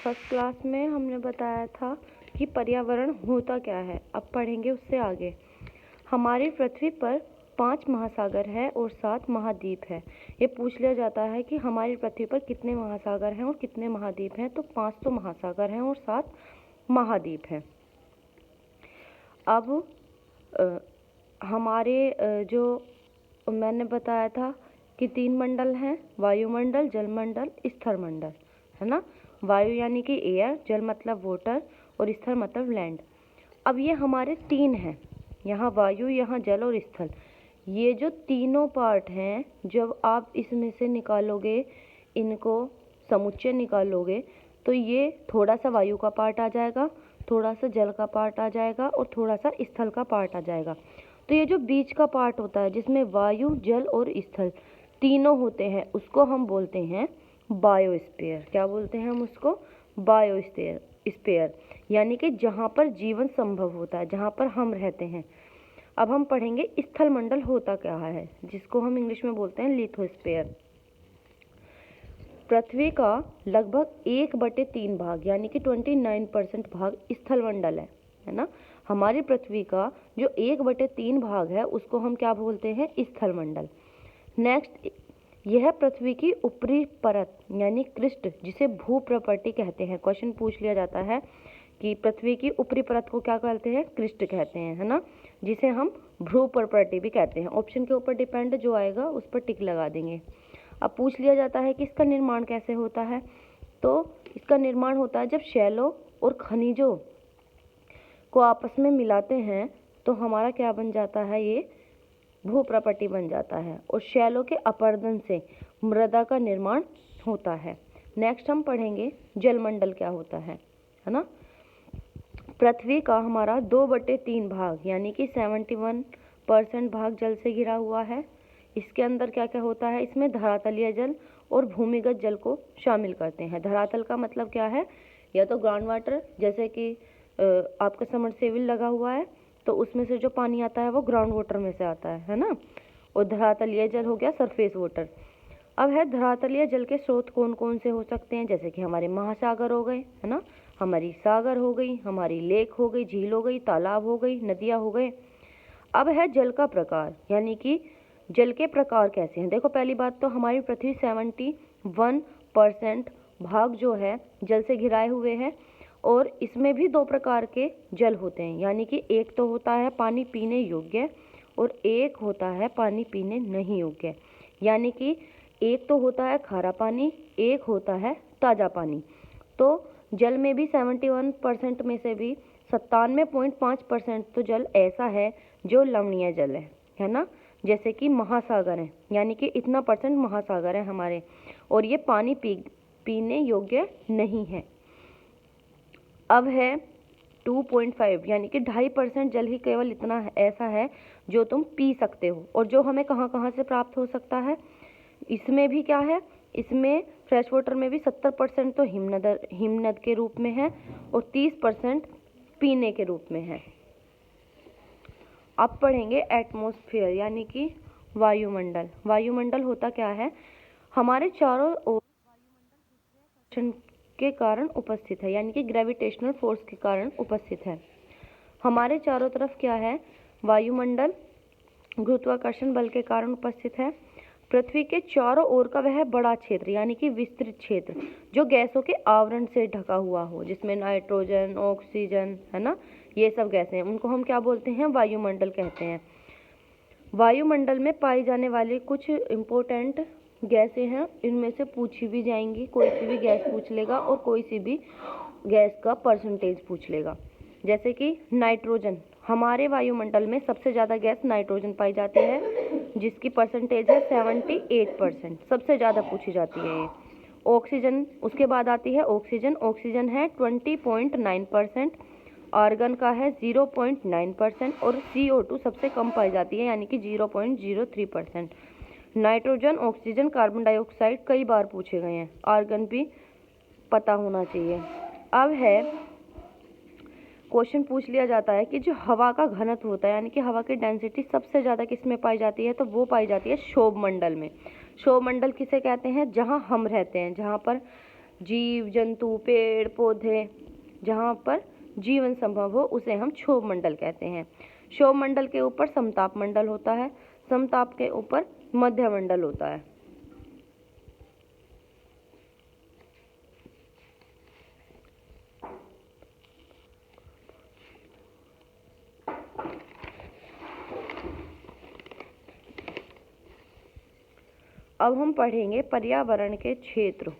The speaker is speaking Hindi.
फर्स्ट क्लास में हमने बताया था कि पर्यावरण होता क्या है। अब पढ़ेंगे उससे आगे। हमारी पृथ्वी पर 5 महासागर है और 7 महाद्वीप है। ये पूछ लिया जाता है कि हमारी पृथ्वी पर कितने महासागर हैं और कितने महाद्वीप हैं, तो 5 तो महासागर हैं और 7 महाद्वीप हैं। अब हमारे जो मैंने बताया था कि 3 मंडल हैं, वायुमंडल, जलमंडल, स्थलमंडल, है ना। वायु यानी कि एयर, जल मतलब वाटर और स्थल मतलब लैंड। अब ये हमारे 3 हैं, यहाँ वायु, यहाँ जल और स्थल। ये जो तीनों पार्ट हैं, जब आप इसमें से निकालोगे, इनको समुच्चय निकालोगे, तो ये थोड़ा सा वायु का पार्ट आ जाएगा, थोड़ा सा जल का पार्ट आ जाएगा और थोड़ा सा स्थल का पार्ट आ जाएगा। तो ये जो बीच का पार्ट होता है, जिसमें वायु, जल और स्थल तीनों होते हैं, उसको हम बोलते हैं बायोस्फीयर। क्या बोलते हैं हम उसको? बायोस्फीयर, यानी कि जहाँ पर जीवन संभव होता है, जहाँ पर हम रहते हैं। अब हम पढ़ेंगे स्थल मंडल होता क्या है, जिसको हम इंग्लिश में बोलते हैं लिथोस्फीयर। पृथ्वी का लगभग 1/3 भाग यानी कि 29% भाग स्थल मंडल है ना। हमारी पृथ्वी का जो 1/3 भाग है, उसको हम क्या बोलते हैं? स्थल मंडल। नेक्स्ट, यह पृथ्वी की ऊपरी परत यानी क्रिस्ट, जिसे भू प्रपर्टी कहते हैं। क्वेश्चन पूछ लिया जाता है कि पृथ्वी की ऊपरी परत को क्या कहते हैं? क्रिस्ट कहते हैं, है ना, जिसे हम भू प्रपर्टी भी कहते हैं। ऑप्शन के ऊपर डिपेंड जो आएगा उस पर टिक लगा देंगे। अब पूछ लिया जाता है कि इसका निर्माण कैसे होता है, तो इसका निर्माण होता है जब शैलों और खनिजों को आपस में मिलाते हैं, तो हमारा क्या बन जाता है? ये भू प्रपर्टी बन जाता है। और शैलों के अपरदन से मृदा का निर्माण होता है। नेक्स्ट हम पढ़ेंगे जलमंडल क्या होता है ना। पृथ्वी का हमारा 2/3 भाग यानी कि 71% भाग जल से घिरा हुआ है। इसके अंदर क्या क्या होता है? इसमें धरातलीय जल और भूमिगत जल को शामिल करते हैं। धरातल का मतलब क्या है? या तो ग्राउंड वाटर, जैसे कि आपका सबमर्सिबल लगा हुआ है, तो उसमें से जो पानी आता है वो ग्राउंड वाटर में से आता है ना। और धरातलीय जल हो गया सरफेस वाटर। अब है धरातलीय जल के स्रोत कौन कौन से हो सकते हैं, जैसे कि हमारे महासागर हो गए, है ना, हमारी सागर हो गई, हमारी लेक हो गई, झील हो गई, तालाब हो गई, नदियाँ हो गए। अब है जल का प्रकार, यानी कि जल के प्रकार कैसे हैं। देखो, पहली बात तो हमारी पृथ्वी 71% भाग जो है जल से घिराए हुए है। और इसमें भी 2 प्रकार के जल होते हैं, यानी कि एक तो होता है पानी पीने योग्य और एक होता है पानी पीने नहीं योग्य। यानी कि एक तो होता है खारा पानी, एक होता है ताज़ा पानी। तो जल में भी 71% में से भी 97.5% तो जल ऐसा है जो लवणीय जल है ना, जैसे कि महासागर है, यानी कि इतना परसेंट महासागर है हमारे, और ये पानी पीने योग्य नहीं है। अब है 2.5 यानी कि 2.5% जल ही केवल इतना ऐसा है जो तुम पी सकते हो, और जो हमें कहाँ कहाँ से प्राप्त हो सकता है। इसमें भी क्या है? इसमें फ्रेश वाटर में भी 70% तो हिमनद के रूप में है और 30% पीने के रूप में है। अब पढ़ेंगे एटमॉस्फेयर यानी कि वायुमंडल। वायुमंडल होता क्या है? हमारे चारों ओर वायुमंडल के कारण उपस्थित है, यानी कि ग्रेविटेशनल फोर्स के कारण उपस्थित है। हमारे चारों तरफ क्या है? वायुमंडल गुरुत्वाकर्षण बल के कारण उपस्थित है। पृथ्वी के चारों ओर का वह बड़ा क्षेत्र यानी कि विस्तृत क्षेत्र जो गैसों के आवरण से ढका हुआ हो, जिसमें नाइट्रोजन, ऑक्सीजन, है ना, ये सब गैसें हैं, उनको हम क्या बोलते हैं? वायुमंडल कहते हैं। वायुमंडल में पाई जाने वाली कुछ इम्पोर्टेंट गैसें हैं, इनमें से पूछी भी जाएंगी। कोई सी भी गैस पूछ लेगा और कोई सी भी गैस का परसेंटेज पूछ लेगा। जैसे कि नाइट्रोजन, हमारे वायुमंडल में सबसे ज़्यादा गैस नाइट्रोजन पाई जाती है, जिसकी परसेंटेज है 78%, सबसे ज़्यादा पूछी जाती है ये। ऑक्सीजन उसके बाद आती है। ऑक्सीजन है 20.9%, आर्गन का है 0.9% और CO2 सबसे कम पाई जाती है, यानी कि 0.03%। नाइट्रोजन, ऑक्सीजन, कार्बन डाइऑक्साइड कई बार पूछे गए हैं, आर्गन भी पता होना चाहिए। अब है क्वेश्चन पूछ लिया जाता है कि जो हवा का घनत्व होता है, यानी कि हवा की डेंसिटी सबसे ज़्यादा किस में पाई जाती है, तो वो पाई जाती है क्षोभ मंडल में। क्षोभ मंडल किसे कहते हैं? जहाँ हम रहते हैं, जहाँ पर जीव जंतु, पेड़ पौधे, जहाँ पर जीवन संभव हो उसे हम क्षोभ मंडल कहते हैं। क्षोभ मंडल के ऊपर समताप मंडल होता है, समताप के ऊपर मध्य मंडल होता है। अब हम पढ़ेंगे पर्यावरण के क्षेत्र।